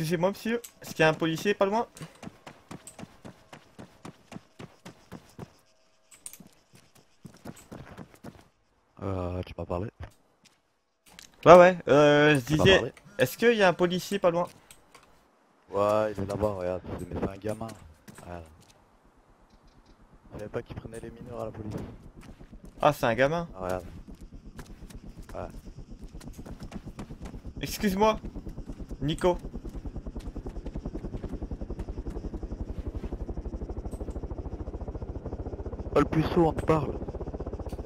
Excusez-moi, monsieur. Est-ce qu'il y a un policier pas loin? Tu m'as parlé? Ouais, je Tu m'as disais, parlé? est-ce qu'il y a un policier pas loin? Ouais, il est là-bas, regarde. Mais c'est un gamin. Regarde. Je savais pas qu'il prenait les mineurs à la police. Ah, c'est un gamin. Ah, regarde. Ouais. Excuse-moi, Nico. Oh, le puceau, on te parle.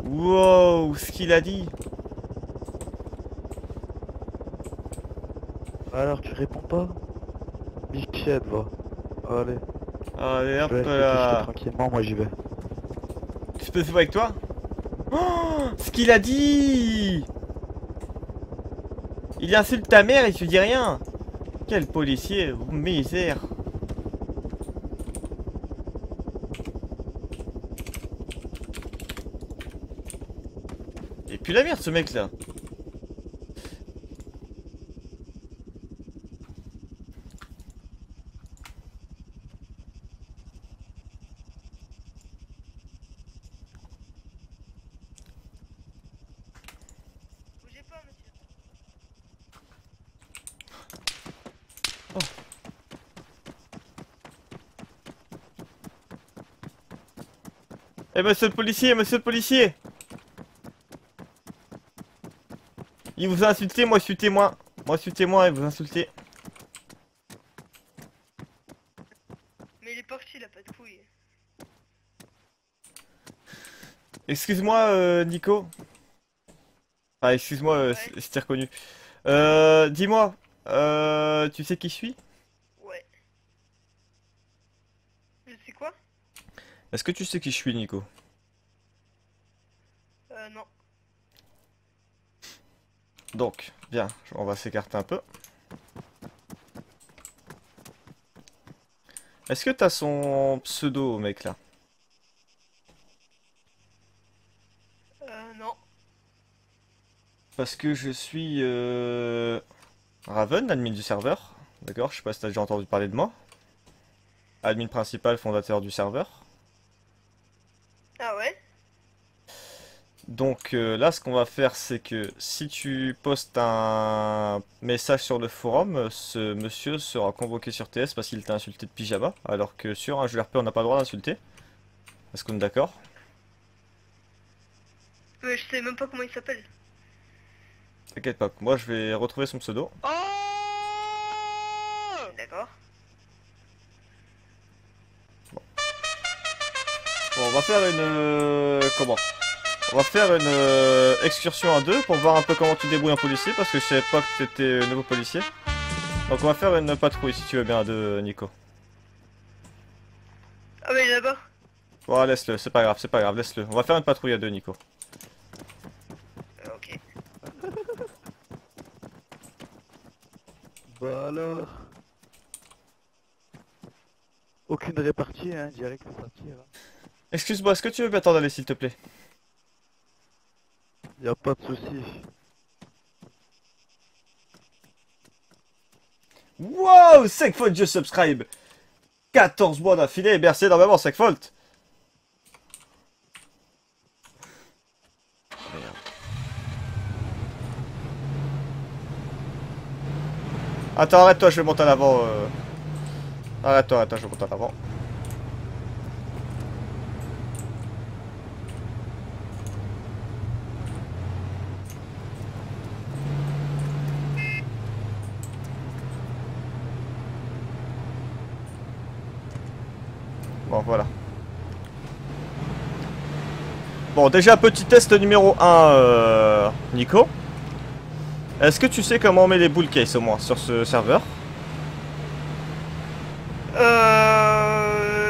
Wow, ce qu'il a dit. Alors, tu réponds pas? Bichette, va. Allez, Allez, je hop te laisse réfléchir là. tranquillement, moi j'y vais. Tu peux jouer avec toi? Oh, ce qu'il a dit. Il insulte ta mère et tu dis rien. Quel policier, oh, misère. Et puis la merde, ce mec là. Bougez pas, monsieur. Eh monsieur le policier, monsieur le policier. Il vous a insulté, moi je suis témoin. Moi je suis témoin et vous insultez. Mais il est parti, il a pas de couilles. Excuse-moi Nico. Ah excuse-moi, Ouais. je t'ai reconnu. Dis-moi, tu sais qui je suis? Ouais. Je sais quoi? Est-ce que tu sais qui je suis, Nico? Non. Donc, bien, on va s'écarter un peu. Est-ce que t'as son pseudo, mec, là? Non. Parce que je suis Raven, admin du serveur. D'accord, je sais pas si t'as déjà entendu parler de moi. Admin principal, fondateur du serveur. Ah ouais? Donc là, ce qu'on va faire, c'est que si tu postes un message sur le forum, ce monsieur sera convoqué sur TS parce qu'il t'a insulté de pyjama, alors que sur un jeu RP, on n'a pas le droit d'insulter. Est-ce qu'on est d'accord? Mais je sais même pas comment il s'appelle. T'inquiète pas, moi je vais retrouver son pseudo. Oh! D'accord. Bon, on va faire une... comment? On va faire une excursion à deux pour voir un peu comment tu débrouilles un policier, parce que je savais pas que t'étais nouveau policier. Donc on va faire une patrouille si tu veux bien à deux, Nico. Ah mais il est là-bas. Bon, laisse-le, c'est pas grave, laisse-le. On va faire une patrouille à deux, Nico. Ok. Bah alors. Aucune répartie, hein, direct ça tire. Excuse-moi, est-ce que tu veux bien t'en aller, s'il te plaît? Y a pas de souci. Wow, 5 fois je subscribe. 14 mois d'affilée, merci énormément, 5 fautes. Attends, arrête-toi, je vais monter en avant. Arrête-toi, je vais monter en avant. Bon, voilà. Bon, déjà, petit test numéro 1, Nico. Est-ce que tu sais comment on met les bull case au moins sur ce serveur?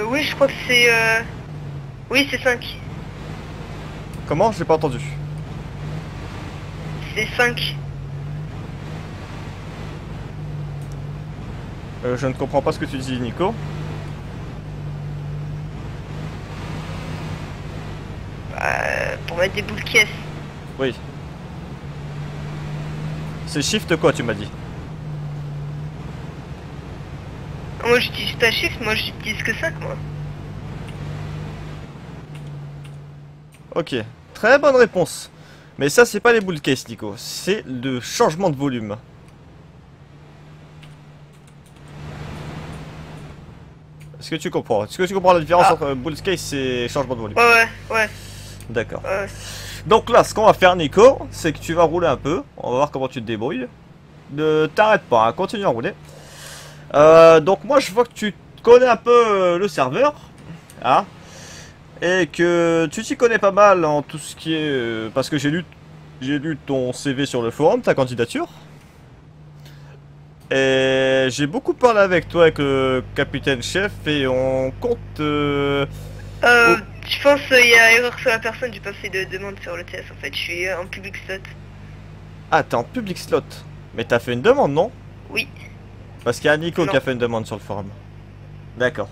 Oui, je crois que c'est Oui, c'est 5. Comment? J'ai pas entendu. C'est 5. Je ne comprends pas ce que tu dis, Nico. Pour mettre des boules caisses. Oui. C'est shift quoi, tu m'as dit? Moi j'utilise pas Shift, moi j'utilise que 5 moi. Ok, très bonne réponse. Mais ça, c'est pas les bull case, Nico. C'est le changement de volume. Est-ce que tu comprends? Est-ce que tu comprends la différence entre bull case et changement de volume? Ouais. D'accord. Ouais. Donc là, ce qu'on va faire, Nico, c'est que tu vas rouler un peu. On va voir comment tu te débrouilles. Ne t'arrête pas, hein, continue à rouler. Donc moi, je vois que tu connais un peu le serveur. Hein, et que tu t'y connais pas mal en tout ce qui est... parce que j'ai lu ton CV sur le forum, ta candidature. Et j'ai beaucoup parlé avec toi, avec le capitaine chef, et on compte... Oh. Je pense qu'il y a erreur sur la personne, j'ai pas fait de demande sur le TS en fait, je suis en public slot. Ah, t'es en public slot. Mais t'as fait une demande, non? Oui. Parce qu'il y a Nico Non. qui a fait une demande sur le forum. D'accord.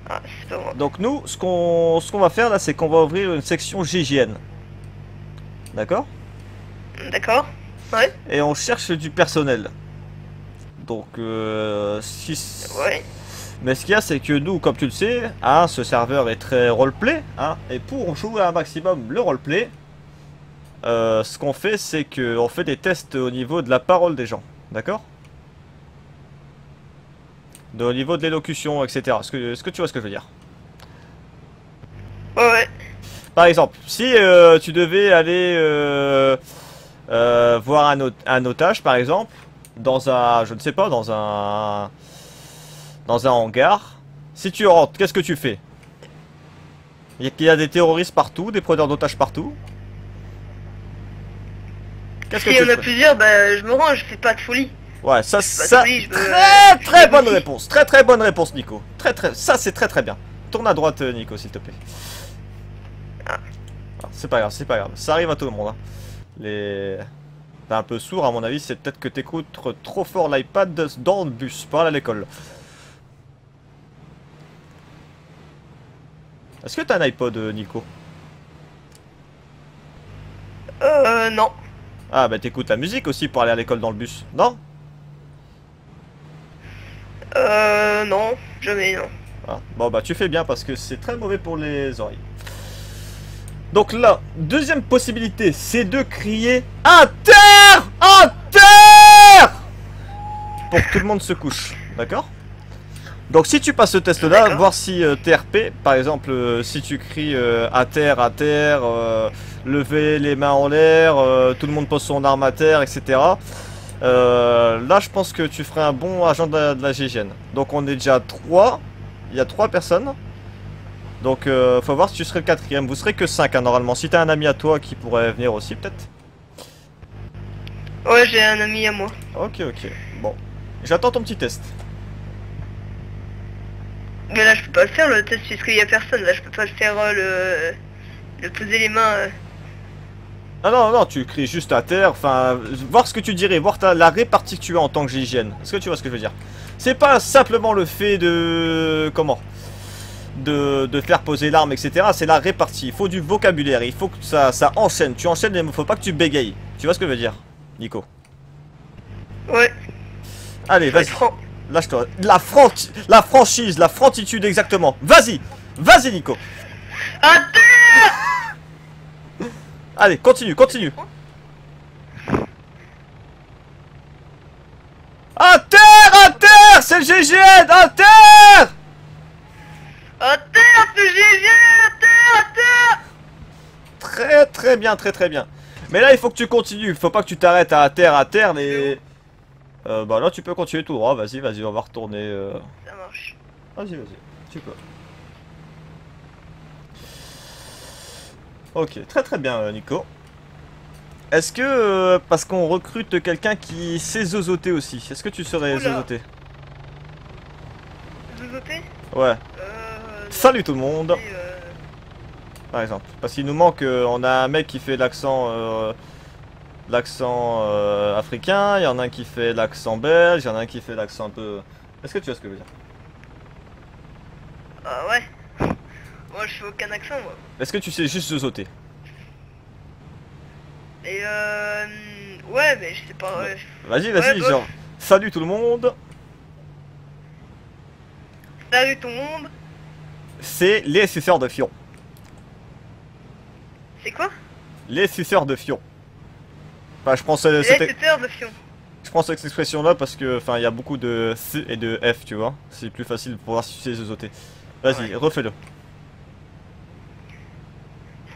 Ah, c'est pas moi. Donc nous, ce qu'on va faire là, c'est qu'on va ouvrir une section GIGN. D'accord? D'accord. Ouais. Et on cherche du personnel. Donc, si... Ouais. Mais ce qu'il y a, c'est que nous, comme tu le sais, hein, ce serveur est très roleplay. Hein, et pour jouer un maximum le roleplay, ce qu'on fait, c'est qu'on fait des tests au niveau de la parole des gens. D'accord? Au niveau de l'élocution, etc. Est-ce que tu vois ce que je veux dire? Ouais. Par exemple, si tu devais aller voir un otage, par exemple, dans un, je ne sais pas, dans un hangar, si tu rentres, qu'est-ce que tu fais? Il y a des terroristes partout, des preneurs d'otages partout. Qu'est-ce que S'il y tu en a fais? plusieurs, bah je me rends, je fais pas de folie. Ouais, ça, pas ça, de folie, je très bonne négocie. réponse, très bonne réponse, Nico. Ça c'est très bien. Tourne à droite, Nico, s'il te plaît. Ah. Ah, c'est pas grave, ça arrive à tout le monde. Hein. T'es un peu sourd, à mon avis, c'est peut-être que t'écoutes trop fort l'iPad dans le bus, pas à l'école. Est-ce que t'as un iPod, Nico? Non. Ah, bah t'écoutes la musique aussi pour aller à l'école dans le bus, non? Non. Jamais, non. Ah, bon bah tu fais bien parce que c'est très mauvais pour les oreilles. Donc là, deuxième possibilité, c'est de crier à terre! À terre! Pour que tout le monde se couche, d'accord? Donc si tu passes ce test là, voir si TRP, par exemple, si tu cries à terre, lever les mains en l'air, tout le monde pose son arme à terre, etc. Là je pense que tu ferais un bon agent de la GIGN. Donc on est déjà 3, il y a 3 personnes. Donc faut voir si tu serais le quatrième, vous serez que 5 hein, normalement. Si t'as un ami à toi qui pourrait venir aussi peut-être. Ouais, j'ai un ami à moi. Ok, bon. J'attends ton petit test. Mais là je peux pas le faire le test puisqu'il y a personne, là je peux pas le faire le poser les mains. Ah non, tu cries juste à terre, enfin, voir ce que tu dirais, voir la répartie que tu as en tant que GIGN. Est-ce que tu vois ce que je veux dire? C'est pas simplement le fait de... comment? De faire poser l'arme, etc. C'est la répartie, il faut du vocabulaire, il faut que ça enchaîne. Tu enchaînes les mots, faut pas que tu bégayes. Tu vois ce que je veux dire, Nico? Ouais. Allez, vas-y. Lâche-toi. La franchise, la franchitude exactement. Vas-y, Nico. À terre! Allez, continue. À terre, c'est le GIGN, à terre! À terre, ce GG, à terre! Très bien. Mais là, il faut que tu continues, faut pas que tu t'arrêtes à terre, les... bah là, tu peux continuer tout droit, vas-y, on va retourner... Ça marche. Vas-y, tu peux. Ok, très bien, Nico. Est-ce que, parce qu'on recrute quelqu'un qui sait zozoter aussi, est-ce que tu serais Oula. zozoter? Zozoter? Ouais. Salut tout le monde, euh, par exemple. Parce qu'il nous manque, on a un mec qui fait l'accent africain, il y en a un qui fait l'accent belge, il y en a un qui fait l'accent un peu... Est-ce que tu vois ce que je veux dire? ouais. Moi je fais aucun accent moi. Est-ce que tu sais juste zozoter? Et ouais mais je sais pas. Vas-y, Ouais, bof. genre, salut tout le monde. Salut tout le monde. C'est les suceurs de fion. C'est quoi? Les suceurs de fion. Enfin, je prends Les tuteurs de fion. je prends cette expression-là parce que, enfin, il y a beaucoup de C et de F, tu vois. C'est plus facile pour pouvoir sucer les zozoter. Vas-y, Ouais. refais-le.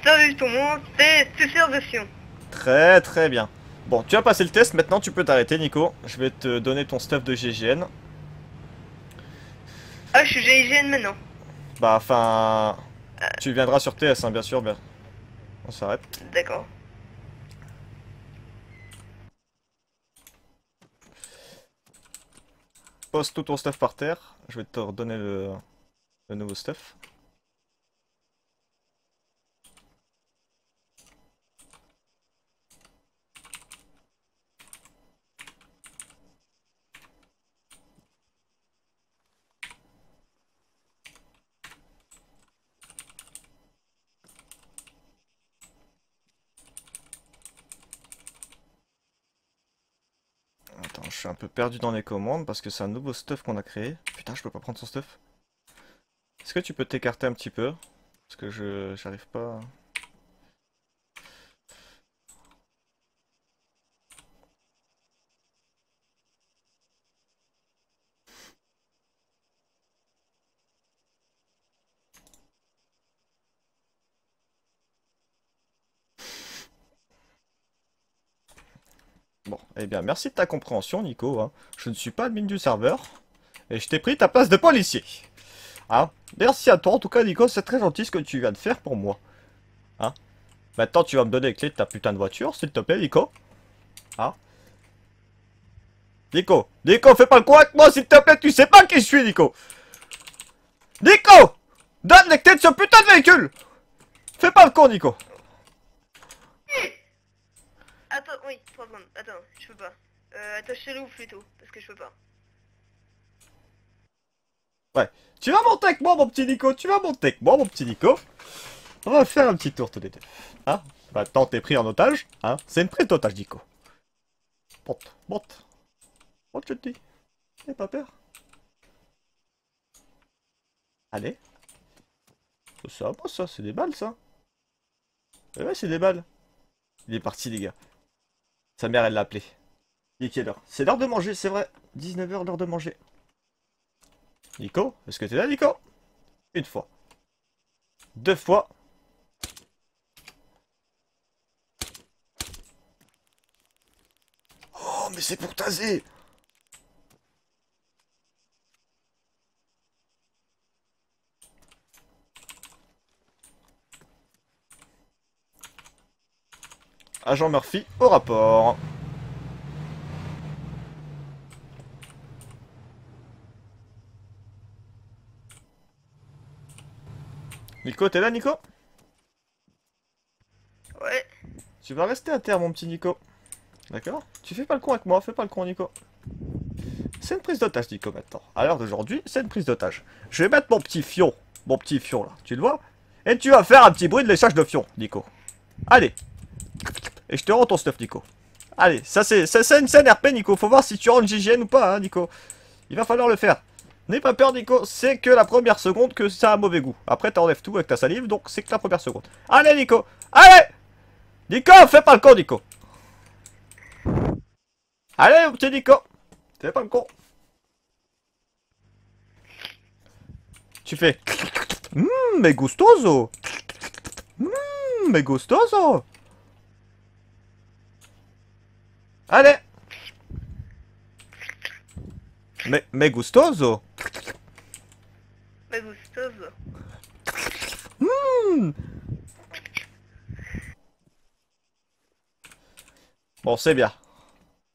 Salut tout le monde, c'est tuteurs de fion. Très très bien. Bon, tu as passé le test, maintenant tu peux t'arrêter, Nico. Je vais te donner ton stuff de GGN. Ah, je suis GIGN maintenant. Bah, enfin... Tu viendras sur TS, hein, bien sûr. Bien. On s'arrête. D'accord. Pose tout ton stuff par terre. Je vais te redonner le nouveau stuff. Attends, je suis un peu perdu dans les commandes parce que c'est un nouveau stuff qu'on a créé. Putain, je peux pas prendre son stuff. Est-ce que tu peux t'écarter un petit peu? Parce que j'arrive pas... Bon, eh bien, merci de ta compréhension, Nico, hein. Je ne suis pas admin du serveur. Et je t'ai pris ta place de policier. Hein? Merci à toi, en tout cas, Nico, c'est très gentil ce que tu viens de faire pour moi. Hein? Maintenant, tu vas me donner les clés de ta putain de voiture, s'il te plaît, Nico. Hein? Nico, Nico, fais pas le con avec moi, s'il te plaît, tu sais pas qui je suis, Nico. Nico! Donne les clés de ce putain de véhicule! Fais pas le con, Nico. Attends, oui, 3 secondes. Attends, je peux pas. Attachez-le plutôt, parce que je peux pas. Ouais. Tu vas monter avec moi, mon petit Nico. Tu vas monter avec moi, mon petit Nico. On va faire un petit tour tous les deux. Hein? Maintenant, t'es pris en otage. Hein? C'est une prise d'otage, Nico. Monte, monte. Monte, je te dis. N'aie pas peur. Allez. Ça va, ça. C'est des balles, ça. Ouais, c'est des balles. Il est parti, les gars. Sa mère, elle l'a appelé. Il est quelle heure? C'est l'heure de manger, c'est vrai. 19h, l'heure de manger. Nico, est-ce que t'es là, Nico? Une fois. 2 fois. Oh, mais c'est pour taser! Agent Murphy, au rapport. Nico, t'es là, Nico? Ouais. Tu vas rester à terre, mon petit Nico. D'accord? Tu fais pas le con avec moi, fais pas le con, Nico. C'est une prise d'otage, Nico, maintenant. À l'heure d'aujourd'hui, c'est une prise d'otage. Je vais mettre mon petit fion. Mon petit fion, là. Tu le vois? Et tu vas faire un petit bruit de léchage de fion, Nico. Allez. Et je te rends ton stuff, Nico. Allez, ça c'est une scène RP, Nico. Faut voir si tu rentres GGN ou pas, hein, Nico. Il va falloir le faire. N'aie pas peur, Nico. C'est que la première seconde que ça a un mauvais goût. Après, t'enlèves tout avec ta salive, donc c'est que la première seconde. Allez, Nico. Allez! Nico, fais pas le con, Nico. Allez, mon petit Nico. Fais pas le con. Tu fais... me gustoso. Me gustoso. Allez. Me gustoso. Mais gustoso. Bon, c'est bien.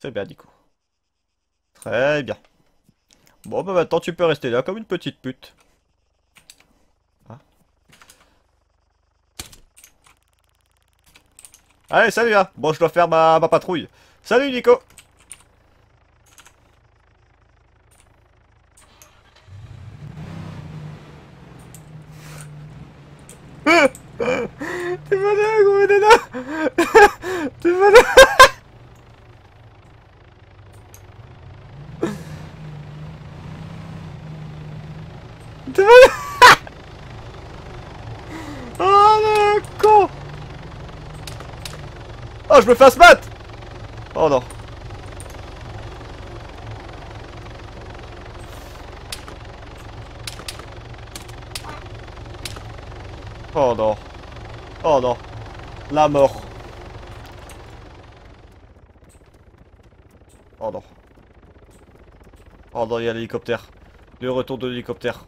C'est bien, Nico. Très bien. Bon, bah maintenant tu peux rester là comme une petite pute. Hein? Allez, salut, hein. Bon, je dois faire ma patrouille. Salut, Nico. T'es malade, gros nana. T'es malade. Oh, je me fasse battre! Oh non. Oh non. Oh non. La mort. Oh non. Oh non, il y a l'hélicoptère. Le retour de l'hélicoptère.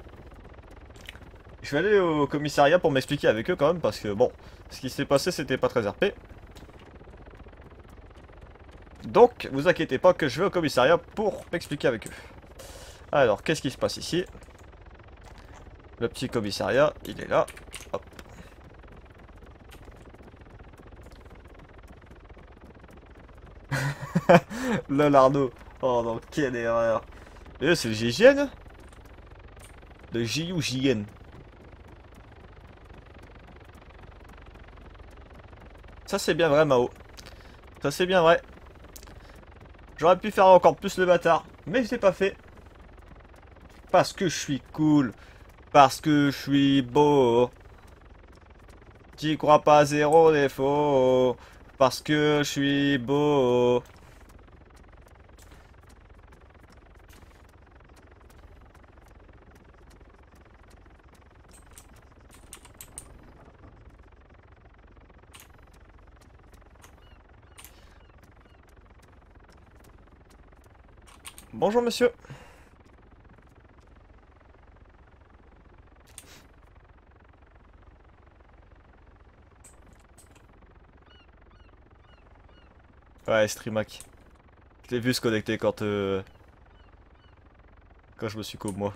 Je vais aller au commissariat pour m'expliquer avec eux quand même parce que bon, ce qui s'est passé c'était pas très RP. Donc, vous inquiétez pas que je vais au commissariat pour m'expliquer avec eux. Alors, qu'est-ce qui se passe ici? Le petit commissariat, il est là. Hop. Lol Arnaud. Oh non, quelle erreur. Et c'est le GIGN? Le J ou JN? Ça c'est bien vrai Mao. Ça c'est bien vrai. J'aurais pu faire encore plus le bâtard. Mais je l'ai pas fait. Parce que je suis cool. Parce que je suis beau. T'y crois pas, zéro défaut. Parce que je suis beau. Bonjour monsieur. Ouais, Streamac. Je l'ai vu se connecter quand je me suis co moi.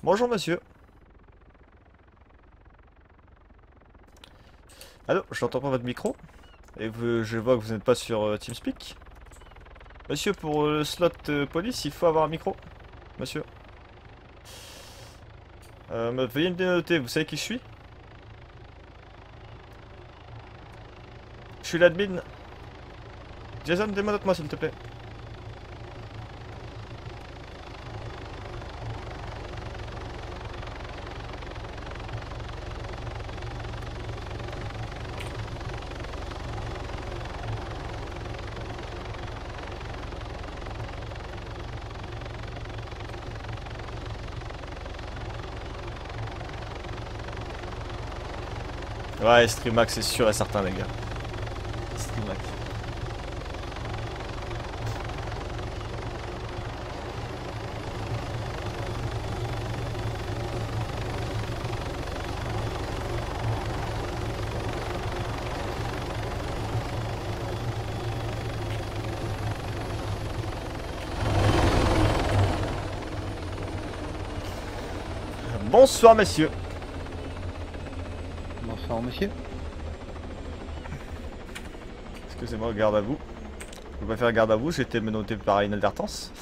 Bonjour monsieur. Allô, j'entends pas votre micro. Et je vois que vous n'êtes pas sur TeamSpeak. Monsieur, pour le slot police, il faut avoir un micro. Monsieur. Veuillez me dénoter, vous savez qui je suis? Je suis l'admin. Jason, dénote-moi s'il te plaît. Ouais, Streamax, c'est sûr et certain, les gars. Streamax. Bonsoir, messieurs. Bonsoir monsieur. Excusez-moi, garde à vous. Je vais pas faire garde à vous, j'ai été menotté par inadvertance.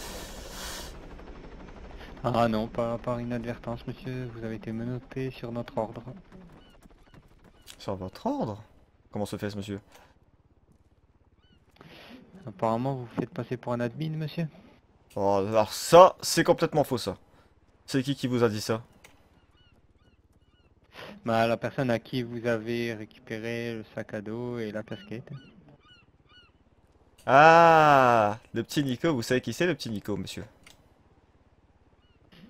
Ah non, pas par inadvertance monsieur, vous avez été menotté sur notre ordre. Sur votre ordre? Comment se fait ce monsieur? Apparemment vous vous faites passer pour un admin monsieur. Oh, alors ça, c'est complètement faux ça. C'est qui vous a dit ça? Bah la personne à qui vous avez récupéré le sac à dos et la casquette. Ah, le petit Nico, vous savez qui c'est le petit Nico, monsieur?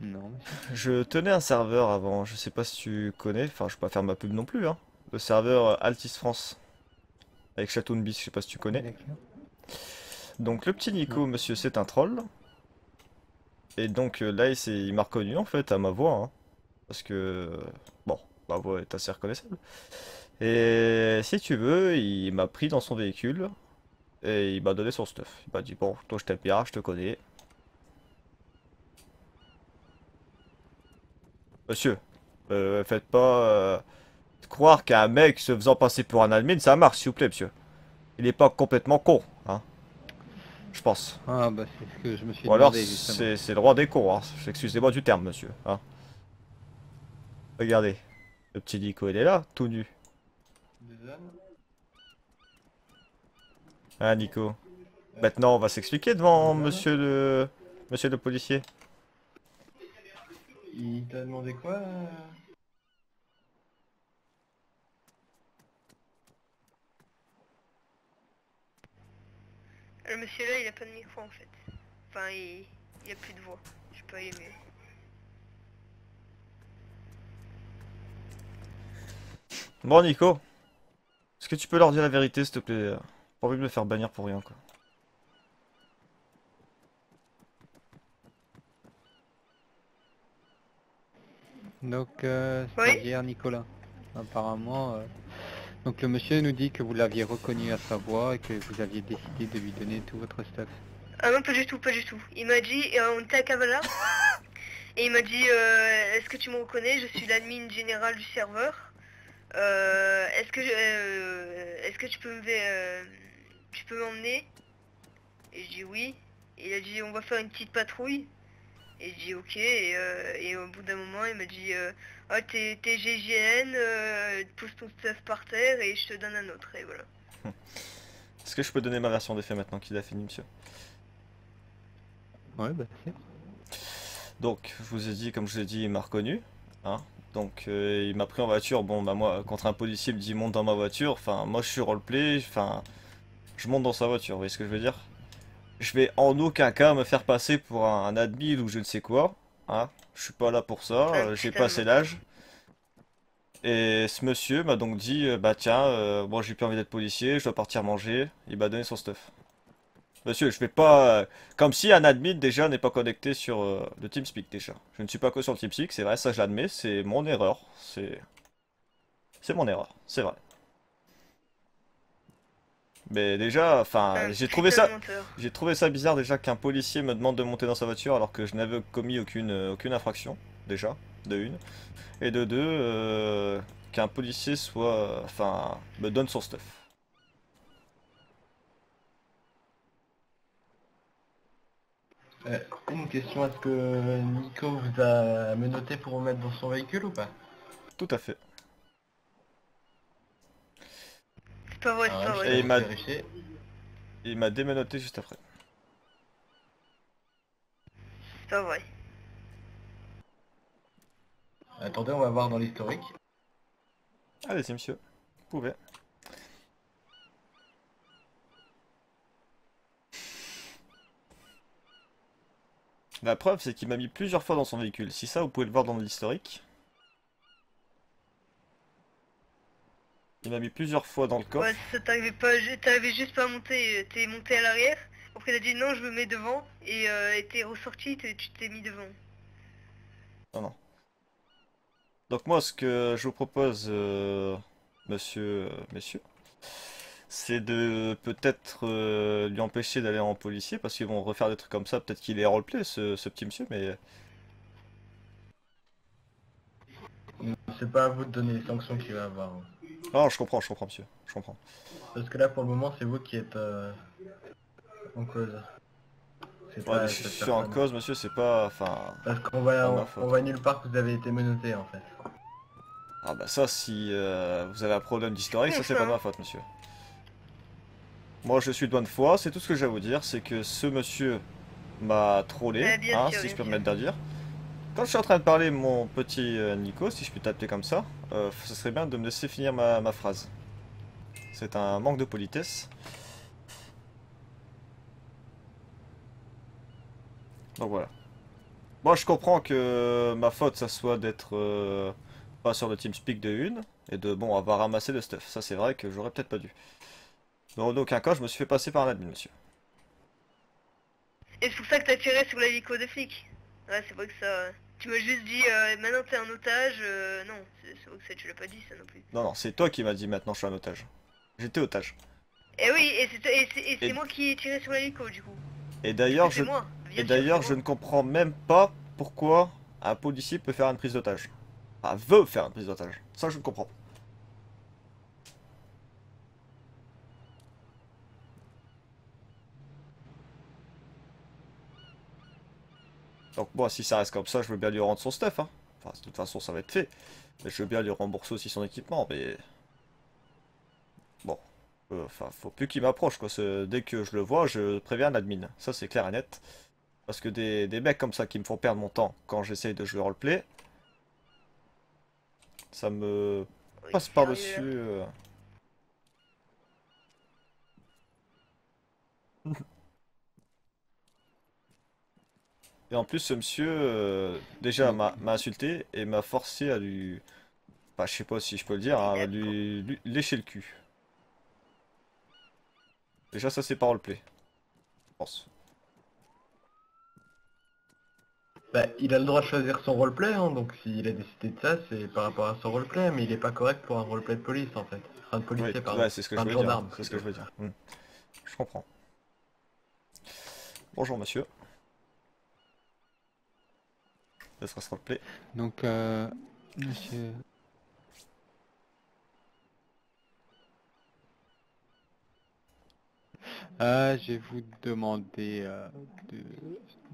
Non monsieur. Je tenais un serveur avant, je sais pas si tu connais, enfin je peux pas faire ma pub non plus, hein. Le serveur Altis France. Avec Château de Bis, je sais pas si tu connais. D'accord. Donc le petit Nico, Non. monsieur, c'est un troll. Et donc là, il m'a reconnu en fait à ma voix, hein. Parce que, bon, ma voix est assez reconnaissable. Et si tu veux, il m'a pris dans son véhicule. Et il m'a donné son stuff. Il m'a dit, bon, toi je t'aime bien, je te connais. Monsieur, faites pas croire qu'un mec se faisant passer pour un admin, ça marche, s'il vous plaît, monsieur. Il est pas complètement con, hein. Je pense. Ah bah c'est ce que je me suis Ou alors, demandé justement. c'est le roi des cons, hein. Excusez-moi du terme, monsieur, hein. Regardez. Le petit Nico, il est là, tout nu. Hein, Nico. Maintenant, on va s'expliquer devant monsieur le policier. Il t'a demandé quoi? Le monsieur là, il a pas de micro en fait. Enfin, il a plus de voix. Je peux pas aimer. Bon, Nico, est-ce que tu peux leur dire la vérité, s'il te plaît? Pas envie de me faire bannir pour rien, quoi. Donc, Oui. stagiaire Nicolas, apparemment, donc le monsieur nous dit que vous l'aviez reconnu à sa voix et que vous aviez décidé de lui donner tout votre stuff. Ah non, pas du tout, pas du tout. Il m'a dit, on était à Kavala, et il m'a dit, est-ce que tu me reconnais? Je suis l'admin général du serveur. Est-ce que tu peux m'emmener? Et je dis oui. Et il a dit, on va faire une petite patrouille. Et je dis ok. Et au bout d'un moment, il m'a dit, ah t'es GGN, pose ton stuff par terre et je te donne un autre. Et voilà. Est-ce que je peux donner ma version des faits maintenant qu'il a fini, monsieur? Ouais, bah c'est. Donc, je vous ai dit, comme je vous ai dit, il m'a reconnu. Hein. Donc, il m'a pris en voiture. Bon, bah moi, contre un policier me dit monte dans ma voiture. Enfin, moi, je suis roleplay. Enfin, je monte dans sa voiture. Vous voyez ce que je veux dire? Je vais en aucun cas me faire passer pour un admin ou je ne sais quoi. Hein. Je suis pas là pour ça. J'ai Putain, passé l'âge. Et ce monsieur m'a donc dit, bah tiens, moi j'ai plus envie d'être policier, je dois partir manger. Il m'a donné son stuff. Monsieur, je fais pas... comme si un admin déjà n'est pas connecté sur le TeamSpeak déjà. Je ne suis pas que sur le TeamSpeak, c'est vrai, ça je l'admets, c'est mon erreur. C'est mon erreur, c'est vrai. Mais déjà, enfin, putain de menteur. j'ai trouvé ça bizarre déjà qu'un policier me demande de monter dans sa voiture alors que je n'avais commis aucune infraction, déjà, de une. Et de deux, qu'un policier soit, enfin, me donne son stuff. Une question, est-ce que Nico vous a menotté pour vous mettre dans son véhicule ou pas? Tout à fait. C'est pas vrai, Ah c'est pas ouais, je vrai. Et te il m'a laisse vérifier. déménoté juste après. C'est pas vrai. Attendez, on va voir dans l'historique. Allez-y, monsieur. Vous pouvez. La preuve, c'est qu'il m'a mis plusieurs fois dans son véhicule. Si ça, vous pouvez le voir dans l'historique. Il m'a mis plusieurs fois dans le Ouais, coffre. ça t'arrivais juste pas à monter, t'es monté à l'arrière. Après t'as dit non, je me mets devant et t'es ressorti, tu t'es mis devant. Non, non. Donc moi, ce que je vous propose, messieurs, c'est de peut-être lui empêcher d'aller en policier, parce qu'ils vont refaire des trucs comme ça. Peut-être qu'il est roleplay, ce petit monsieur, mais... C'est pas à vous de donner les sanctions qu'il va avoir. Non, je comprends, monsieur. Je comprends. Parce que là, pour le moment, c'est vous qui êtes en cause. C'est Ouais, mais pas je cette suis en personne. cause, monsieur, c'est pas... Enfin... Parce qu'on pas va, ma on faute. va nulle part que vous avez été menotté en fait. Ah bah ça, si vous avez un problème d'historique, ça c'est pas ma faute, monsieur. Moi, je suis de bonne foi, c'est tout ce que j'ai à vous dire, c'est que ce monsieur m'a trollé, Bien hein, sûr, si je bien peux me sûr. mettre à dire. Quand je suis en train de parler, mon petit Nico, si je peux t'appeler comme ça, ce serait bien de me laisser finir ma phrase. C'est un manque de politesse. Donc voilà. Moi, je comprends que ma faute, ça soit d'être pas sur le TeamSpeak de une, et de, bon, avoir ramassé le stuff. Ça, c'est vrai que j'aurais peut-être pas dû. Mais en aucun cas, je me suis fait passer par un admin, monsieur. Et c'est pour ça que t'as tiré sur l'hélico de flic. Ouais, c'est vrai que ça... Tu m'as juste dit, maintenant t'es un otage, non, c'est vrai que ça, tu l'as pas dit ça non plus. Non, non, c'est toi qui m'as dit maintenant je suis un otage. J'étais otage. Et oui, et c'est Et, moi qui ai tiré sur l'hélico du coup. et Du coup d'ailleurs, c'est moi, et bien sûr, d'ailleurs, c'est je moi. ne comprends même pas pourquoi un policier peut faire une prise d'otage. Enfin, veut faire une prise d'otage. Ça, je ne comprends pas. Donc moi, si ça reste comme ça, je veux bien lui rendre son stuff, hein. Enfin, de toute façon, ça va être fait. Mais je veux bien lui rembourser aussi son équipement, mais... Bon. Enfin, faut plus qu'il m'approche, quoi. Dès que je le vois, je préviens l'admin. Ça, c'est clair et net. Parce que des mecs comme ça qui me font perdre mon temps quand j'essaye de jouer roleplay, ça me Oui, passe sérieux par-dessus. là. Et en plus, ce monsieur, déjà, m'a insulté et m'a forcé à lui... Enfin, je sais pas si je peux le dire, hein, à lui lécher le cul. Déjà, ça, c'est pas roleplay, je pense. Bah, il a le droit de choisir son roleplay, hein, donc s'il a décidé de ça, c'est par rapport à son roleplay, mais il est pas correct pour un roleplay de police en fait. Enfin, de Oui, policier, pardon. ouais, c'est ce que je Enfin, de voulais dire. gendarme. C'est ce que je plutôt. veux dire. Je comprends. Bonjour, monsieur. Ça sera ce roleplay. Donc, monsieur... je vais vous demander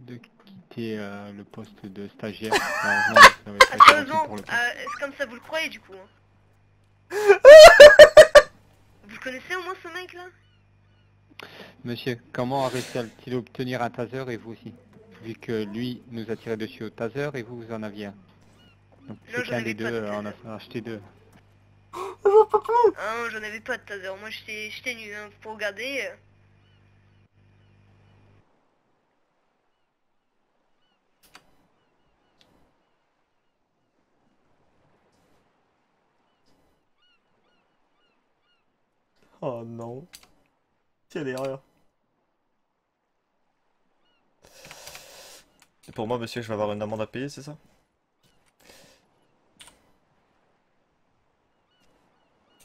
de quitter le poste de stagiaire. Malheureusement, vous n'avez pas été retenu Sérieusement, pour le poste. est-ce comme ça vous le croyez du coup hein? Vous le connaissez au moins ce mec là? Monsieur, comment a réussi-t-il à obtenir un taser et vous aussi? Vu que lui nous a tiré dessus au taser et vous en aviez un. Donc Non, c'est j'en qu'un avais des pas de deux en taser. a acheté deux. Ah non, j'en avais pas de taser. Moi j'étais nu hein, pour regarder. Oh non. Quelle erreur. Et pour moi, monsieur, je vais avoir une amende à payer, c'est ça?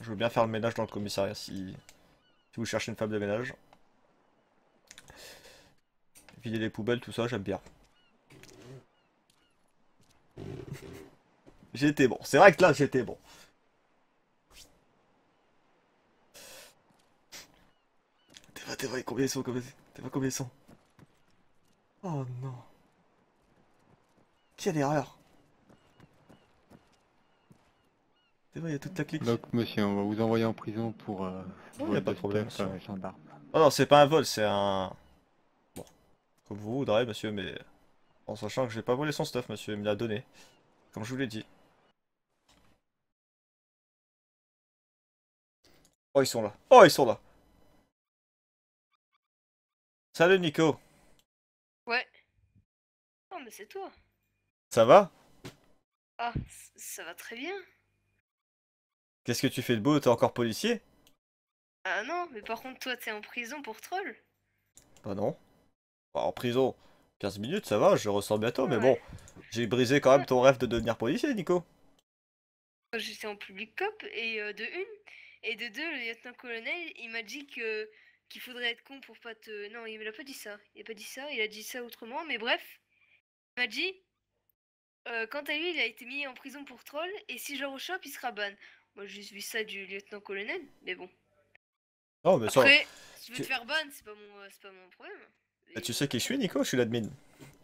Je veux bien faire le ménage dans le commissariat si vous cherchez une femme de ménage. Vider les poubelles, tout ça, j'aime bien. J'ai été bon. C'est vrai que là, j'étais bon. T'es vrai, combien ils sont, t'es vrai, combien ils sont? Oh non. Quelle erreur. T'es vrai, il y a toute la clique. Donc monsieur, on va vous envoyer en prison pour y a vol pas de de problème, stuff, ça. gendarme. Oh non, c'est pas un vol, c'est un... Bon, comme vous voudrez, monsieur, mais... En sachant que j'ai pas volé son stuff, monsieur, il me l'a donné. Comme je vous l'ai dit. Oh, ils sont là. Oh, ils sont là. Salut, Nico. Ouais. Oh mais c'est toi. Ça va? Ah, ça va très bien. Qu'est-ce que tu fais de beau? T'es encore policier? Ah non, mais par contre toi t'es en prison pour troll. Bah non. Bah, en prison. 15 minutes, ça va, je ressors bientôt, mais bon. Ouais. J'ai brisé quand même ton rêve de devenir policier, Nico. J'étais en public cop et de une. Et de deux, le lieutenant-colonel, il m'a dit que qu'il faudrait être con pour pas te... Non, il me l'a pas dit ça. Il a pas dit ça, il a dit ça autrement. Mais bref, il m'a dit, quant à lui, il a été mis en prison pour troll. Et si je le rechoppe, il sera ban. Moi, j'ai juste vu ça du lieutenant-colonel. Mais bon. Oh, mais ça... Après, si tu veux tu- te faire ban, c'est pas mon problème. Bah, Mais tu sais qui je suis, bon. Nico? Je suis l'admin.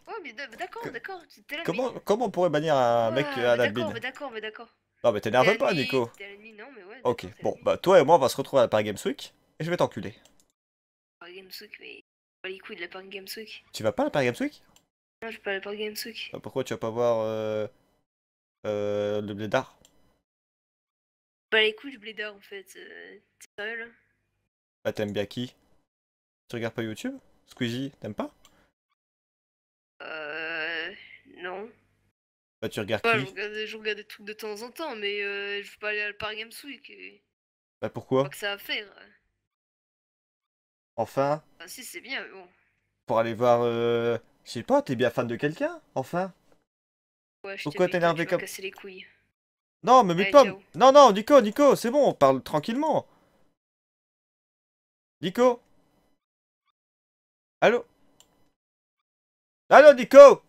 Ouais, mais d'accord, Que- d'accord. T'es l'admin. Comment on pourrait bannir un mec Ouais, à mais l'admin? d'accord. Non, mais T'es t'énerve pas, l'admin, Nico. non, mais ouais, Ok, d'accord, t'es bon, l'admin. bah toi et moi, on va se retrouver à la Paris Games Week. Et je vais t'enculer. Paris Games Week, mais pas les couilles de la Paris Games Week. Tu vas pas à la Paris Games Week? Non, je vais pas à la Paris Games Week. Bah, pourquoi tu vas pas voir le blédard? Pas les couilles de blédard en fait. T'es sérieux là? Bah, t'aimes bien qui? Tu regardes pas YouTube? Squeezie, t'aimes pas? Non. Bah, tu regardes Ouais, qui? je regarde des trucs de temps en temps, mais je veux pas aller à la Paris Games Week. Bah, Pas pourquoi? que ça à faire. Enfin, Ah si, c'est bien, mais bon. pour aller voir, je sais pas, t'es bien fan de quelqu'un? Enfin? Ouais, je Pourquoi t'aime, t'es toi, énervé tu m'as comme... cassé les couilles. Non, me mute Allez, pas! ciao. Non, non, Nico, c'est bon, on parle tranquillement. Nico? Allô? Allô, Nico?